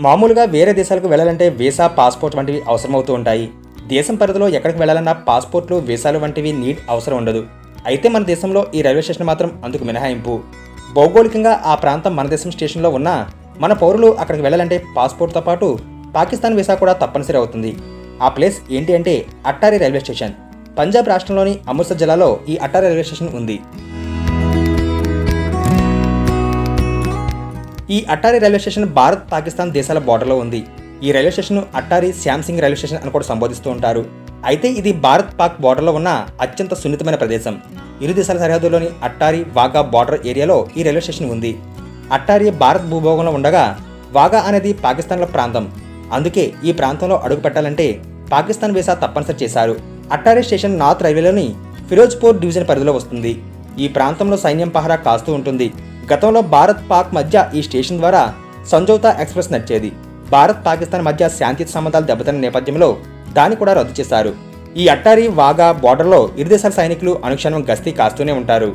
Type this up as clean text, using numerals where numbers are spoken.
మామూలుగా వేరే దేశాలకు వెళ్లాలంటే వీసా, పాస్పోర్ట్ వంటివి అవసరమవుతూ ఉంటాయి. దేశం పరిధిలో ఎక్కడికి వెళ్లాలన్నా పాస్పోర్ట్లు, వీసాలు వంటివి నీడ్ అవసరం ఉండదు. అయితే మన దేశంలో ఈ రైల్వే స్టేషన్ మాత్రం అందుకు మినహాయింపు. భౌగోళికంగా ఆ ప్రాంతం మన దేశం స్టేషన్లో ఉన్నా మన పౌరులు అక్కడికి వెళ్లాలంటే పాస్పోర్ట్తో పాటు పాకిస్తాన్ వీసా కూడా తప్పనిసరి అవుతుంది. ఆ ప్లేస్ ఏంటి అంటే అట్టారీ రైల్వే స్టేషన్. పంజాబ్ రాష్ట్రంలోని అమృత్సర్ జిల్లాలో ఈ అట్టారీ రైల్వే స్టేషన్ ఉంది. ఈ అట్టారీ రైల్వే స్టేషన్ భారత్, పాకిస్తాన్ దేశాల బోర్డర్లో ఉంది. ఈ railway station Attari Shyam Singh railway station అని కూడా సంబోధిస్తూ ఉంటారు. అయితే ఇది భారత్, పాక్ బోర్డర్లో ఉన్న అత్యంత సున్నితమైన ప్రదేశం. ఇరు దేశాల సరిహద్దులోని అట్టారీ, వాఘా బోర్డర్ ఏరియాలో ఈ రైల్వే స్టేషన్ ఉంది. అట్టారీ భారత్ భూభాగంలో ఉండగా వాఘా అనేది పాకిస్తాన్ల ప్రాంతం. అందుకే ఈ ప్రాంతంలో అడుగు పెట్టాలంటే పాకిస్తాన్ వీసా తప్పనిసరి చేశారు. Attari station north రైల్వేలోని Firozpur division పరిధిలో వస్తుంది. ఈ ప్రాంతంలో సైన్యం పహరా కాస్తూ ఉంటుంది. గతంలో భారత్, పాక్ మధ్య ఈ స్టేషన్ ద్వారా సంజౌతా ఎక్స్ప్రెస్ నడిచేది. భారత్, పాకిస్తాన్ మధ్య శాంతి సంబంధాలు దెబ్బతిన్న నేపథ్యంలో దాన్ని కూడా రద్దు చేశారు. ఈ అట్టారీ, వాఘా బోర్డర్లో ఇరు దేశాల సైనికులు అనుక్షణం గస్తీ కాస్తూనే ఉంటారు.